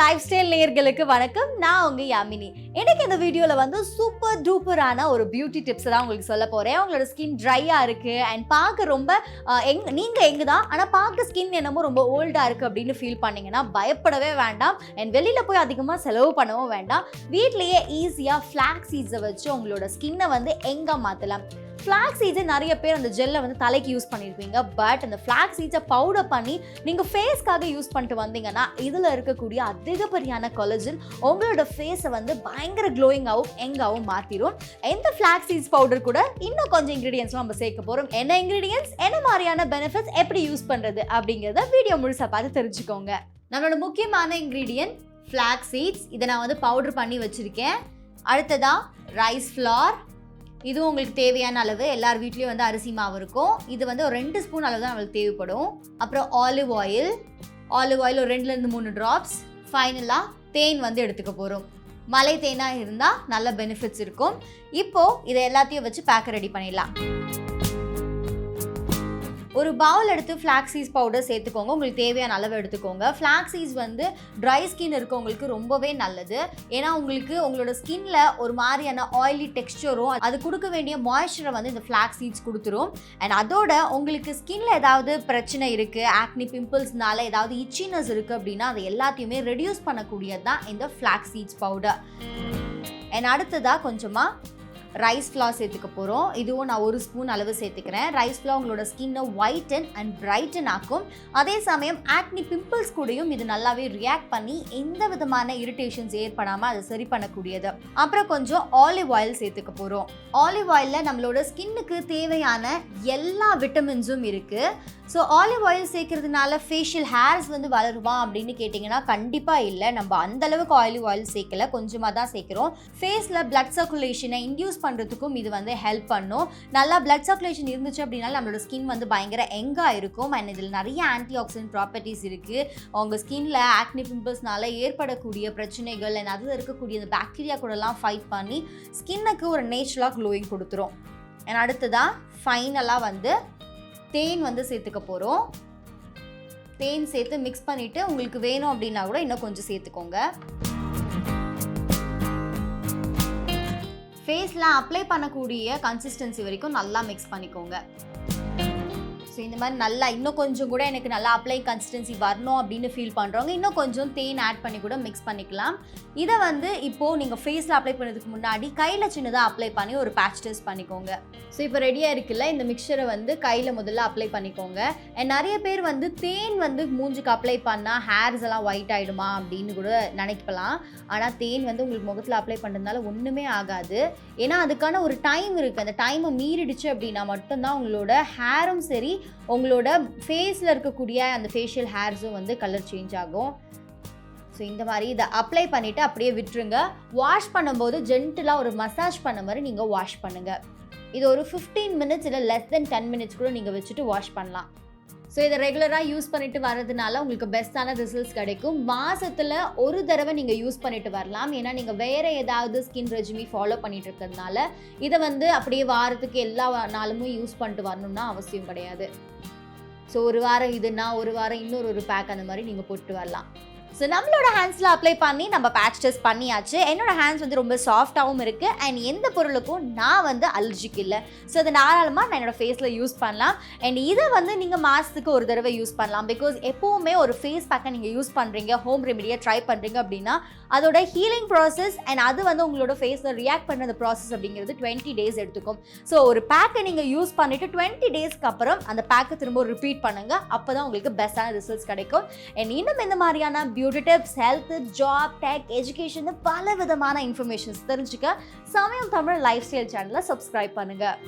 Life style நேயர்களுக்கு வணக்கம். நான் உங்க யாமினி. இன்னைக்கு இந்த வீடியோல வந்து சூப்பர் டூப்பரான ஒரு பியூட்டி டிப்ஸ் தான் உங்களுக்கு சொல்ல போறேன். உங்களோட ஸ்கின் ட்ரையா இருக்கு அண்ட் பார்க்க ரொம்ப நீங்க எங்க தான் ஆனா பார்க்க ஸ்கின் என்னமோ ரொம்ப ஓல்டா இருக்கு அப்படின்னு ஃபீல் பண்ணீங்கன்னா பயப்படவே வேண்டாம். அண்ட் வெளியில போய் அதிகமா செலவு பண்ணவும் வேண்டாம். வீட்லயே ஈஸியா ஃபிளாக்ஸ் சீட்ஸை வச்சு உங்களோட ஸ்கின்னை வந்து எங்க மாத்தலாம். ஃப்ளாக்ஸ் சீட்ஸை நிறைய பேர் அந்த ஜெல்லை வந்து தலைக்கு யூஸ் பண்ணியிருப்பீங்க. பட் அந்த ஃப்ளாக்ஸ் சீட்ஸை பவுடர் பண்ணி நீங்கள் ஃபேஸ்க்காக யூஸ் பண்ணிட்டு வந்தீங்கன்னா இதில் இருக்கக்கூடிய அதிகப்படியான கொலஜன் உங்களோட ஃபேஸை வந்து பயங்கர க்ளோயிங்காகவும் எங்காகவும் மாற்றிடும். எந்த ஃப்ளாக்ஸ் சீட்ஸ் பவுடர் கூட இன்னும் கொஞ்சம் இன்க்ரீடியன்ஸ்லாம் நம்ம சேர்க்க போகிறோம். என்ன இன்க்ரீடியன்ஸ், என்ன மாதிரியான பெனிஃபிட்ஸ், எப்படி யூஸ் பண்ணுறது அப்படிங்கிறத வீடியோ முழுசாக பார்த்து தெரிஞ்சுக்கோங்க. நம்மளோட முக்கியமான இன்க்ரீடியன்ட் ஃப்ளாக்ஸ் சீட்ஸ். இதை நான் வந்து பவுடர் பண்ணி வச்சுருக்கேன். அடுத்ததான் ரைஸ் ஃப்ளார். இதுவும் உங்களுக்கு தேவையான அளவு. எல்லார் வீட்லேயும் வந்து அரிசி மாவு இருக்கும். இது வந்து ஒரு 2 ஸ்பூன் அளவு தான் நம்மளுக்கு தேவைப்படும். அப்புறம் ஆலிவ் ஆயில் ஒரு 2-3 ட்ராப்ஸ். ஃபைனலாக தேன் வந்து எடுத்துக்க போகிறோம். மலை தேனாக இருந்தால் நல்ல பெனிஃபிட்ஸ் இருக்கும். இப்போது இதை எல்லாத்தையும் வச்சு பேக்கை ரெடி பண்ணிடலாம். ஒரு பவுல் எடுத்து ஃப்ளாக்ஸ் சீட்ஸ் பவுடர் சேர்த்துக்கோங்க. உங்களுக்கு தேவையான அளவு எடுத்துக்கோங்க. ஃப்ளாக்ஸ் சீட்ஸ் வந்து ட்ரை ஸ்கின் இருக்கவங்களுக்கு ரொம்பவே நல்லது. ஏன்னா உங்களுக்கு உங்களோட ஸ்கின்ல ஒரு மாதிரியான ஆயிலி டெக்ஸ்சரும் அது கொடுக்க வேண்டிய மாய்ஸ்சரை வந்து இந்த ஃப்ளாக்ஸ் சீட்ஸ் கொடுத்துரும். அண்ட் அதோட உங்களுக்கு ஸ்கின்ல ஏதாவது பிரச்சனை இருக்குது, ஆக்னி பிம்பிள்ஸ்னால ஏதாவது இச்சினஸ் இருக்குது அப்படின்னா அதை எல்லாத்தையுமே ரெடியூஸ் பண்ணக்கூடியது தான் இந்த ஃப்ளாக்ஸ் சீட்ஸ் பவுடர். அண்ட் அடுத்ததாக கொஞ்சமாக ரைஸ் ஃப்ளார் சேர்த்துக்க போகிறோம். இதுவும் நான் 1 ஸ்பூன் அளவு சேர்த்துக்கிறேன். ரைஸ் ஃப்ளார் உங்களோட ஸ்கின்னை ஒயிட்டன் அண்ட் பிரைட்டன் ஆக்கும். அதே சமயம் ஆக்னி பிம்பிள்ஸ் கூடயும் இது நல்லாவே ரியாக்ட் பண்ணி எந்த விதமான இரிட்டேஷன்ஸ் ஏற்படாமல் அதை சரி பண்ணக்கூடியது. அப்புறம் கொஞ்சம் ஆலிவ் ஆயில் சேர்த்துக்க போகிறோம். ஆலிவ் ஆயிலில் நம்மளோட ஸ்கின்னுக்கு தேவையான எல்லா விட்டமின்ஸும் இருக்குது. ஸோ ஆலிவ் ஆயில் சேர்க்கறதுனால ஃபேஷியல் ஹேர்ஸ் வந்து வளருமா அப்படின்னு கேட்டிங்கன்னா கண்டிப்பாக இல்லை. நம்ம அந்தளவுக்கு ஆலிவ் ஆயில் சேர்க்கல, கொஞ்சமாக தான் சேர்க்குறோம். ஃபேஸில் பிளட் சர்க்குலேஷனை இன்டியூஸ் பண்ணுறதுக்கும் இது வந்து ஹெல்ப் பண்ணும். நல்லா பிளட் சர்க்குலேஷன் இருந்துச்சு அப்படின்னா நம்மளோட ஸ்கின் வந்து பயங்கர எங்காக இருக்கும். அண்ட் இதில் நிறைய ஆன்டி ஆக்சிடென்ட் ப்ராப்பர்ட்டிஸ் இருக்குது. உங்கள் ஸ்கின்ல ஆக்னி பிம்பிள்ஸ்னால ஏற்படக்கூடிய பிரச்சனைகள் அண்ட் அதில் இருக்கக்கூடிய அந்த பாக்டீரியா கூடலாம் ஃபைட் பண்ணி ஸ்கின்னுக்கு ஒரு நேச்சுரலாக க்ளோயிங் கொடுத்துரும். அண்ட் அடுத்ததான் ஃபைனலாக வந்து தேன் வந்து சேர்த்துக்க போகிறோம். தேன் சேர்த்து மிக்ஸ் பண்ணிவிட்டு உங்களுக்கு வேணும் அப்படின்னா கூட இன்னும் கொஞ்சம் சேர்த்துக்கோங்க. ஃபேஸில் அப்ளை பண்ணக்கூடிய கன்சிஸ்டன்சி வரைக்கும் நல்லா மிக்ஸ் பண்ணிக்கோங்க. ஸோ இந்த மாதிரி நல்லா இன்னும் கொஞ்சம் கூட எனக்கு நல்லா அப்ளை கன்சிஸ்டன்சி வரணும் அப்படின்னு ஃபீல் பண்ணுறவங்க இன்னும் கொஞ்சம் தேன் ஆட் பண்ணி கூட மிக்ஸ் பண்ணிக்கலாம். இதை வந்து இப்போது நீங்கள் ஃபேஸில் அப்ளை பண்ணுறதுக்கு முன்னாடி கையில் சின்னதாக அப்ளை பண்ணி ஒரு பேட்ச் டெஸ்ட் பண்ணிக்கோங்க. ஸோ இப்போ ரெடியாக இருக்குல்ல, இந்த மிக்சரை வந்து கையில் முதல்ல அப்ளை பண்ணிக்கோங்க. அண்ட் நிறைய பேர் வந்து தேன் வந்து மூஞ்சுக்கு அப்ளை பண்ணால் ஹேர்ஸ் எல்லாம் ஒயிட் ஆகிடுமா அப்படின்னு கூட நினைக்கலாம். ஆனால் தேன் வந்து உங்களுக்கு முகத்தில் அப்ளை பண்ணுறதுனால ஒன்றுமே ஆகாது. ஏன்னா அதுக்கான ஒரு டைம் இருக்குது. அந்த டைமை மீறிடுச்சு அப்படின்னா மட்டும்தான் உங்களோட ஹேரும் சரி உங்களோட ஃபேஸில் இருக்கக்கூடிய அந்த ஃபேஷியல் ஹேர்ஸும் வந்து கலர் சேஞ்ச் ஆகும். ஸோ இந்த மாதிரி இதை அப்ளை பண்ணிவிட்டு அப்படியே விட்டுருங்க. வாஷ் பண்ணும்போது ஜென்டிலாக ஒரு மசாஜ் பண்ண மாதிரி நீங்கள் வாஷ் பண்ணுங்கள். இது ஒரு 15 மினிட்ஸ் இல்லை less than 10 மினிட்ஸ் கூட நீங்கள் வச்சுட்டு வாஷ் பண்ணலாம். ஸோ இதை ரெகுலராக யூஸ் பண்ணிட்டு வரதுனால உங்களுக்கு பெஸ்ட்டான ரிசல்ட்ஸ் கிடைக்கும். மாதத்தில் ஒரு தடவை நீங்கள் யூஸ் பண்ணிட்டு வரலாம். ஏன்னா நீங்கள் வேறு ஏதாவது ஸ்கின் ரெஜிமி ஃபாலோ பண்ணிட்டு இருக்கிறதுனால இதை வந்து அப்படியே வாரத்துக்கு எல்லா நாளுமும் யூஸ் பண்ணிட்டு வரணும்னா அவசியம் கிடையாது. ஸோ ஒரு வாரம் இதுனா ஒரு வாரம் இன்னொரு பேக் அந்த மாதிரி நீங்கள் போட்டு வரலாம். ஸோ நம்மளோட ஹேண்ட்ஸில் அப்ளை பண்ணி நம்ம பேட்ச் டெஸ்ட் பண்ணியாச்சு. என்னோடய ஹேண்ட்ஸ் வந்து ரொம்ப சாஃப்டாகவும் இருக்குது அண்ட் எந்த பொருளுக்கும் நான் வந்து அலர்ஜிக் இல்லை. ஸோ அதை தாராளமாக நான் என்னோடய ஃபேஸில் யூஸ் பண்ணலாம். அண்ட் இதை வந்து நீங்கள் மாதத்துக்கு ஒரு தடவை யூஸ் பண்ணலாம். பிகாஸ் எப்போவுமே ஒரு ஃபேஸ் பேக்கை நீங்கள் யூஸ் பண்ணுறீங்க, ஹோம் ரெமிடியை ட்ரை பண்ணுறீங்க அப்படின்னா அதோட ஹீலிங் ப்ராசஸ் அண்ட் அது வந்து உங்களோட ஃபேஸில் ரியாக்ட் பண்ணுற அந்த ப்ராசஸ் அப்படிங்கிறது 20 டேஸ் எடுத்துக்கும். ஸோ ஒரு பேக்கை நீங்கள் யூஸ் பண்ணிவிட்டு 20 டேஸ்க்கு அப்புறம் அந்த பேக்கை திரும்ப ரிப்பீட் பண்ணுங்கள். அப்போ தான் உங்களுக்கு பெஸ்ட்டான ரிசல்ட்ஸ் கிடைக்கும். அண்ட் இன்னும் இந்த மாதிரியான beauty tips, health, job, tech, education பல விதமான இன்ஃபர்மேஷன்ஸ் தெரிஞ்சுக்க சமயம் தமிழ் லைஃப் ஸ்டைல் சேனலை சப்ஸ்கிரைப் பண்ணுங்கள்.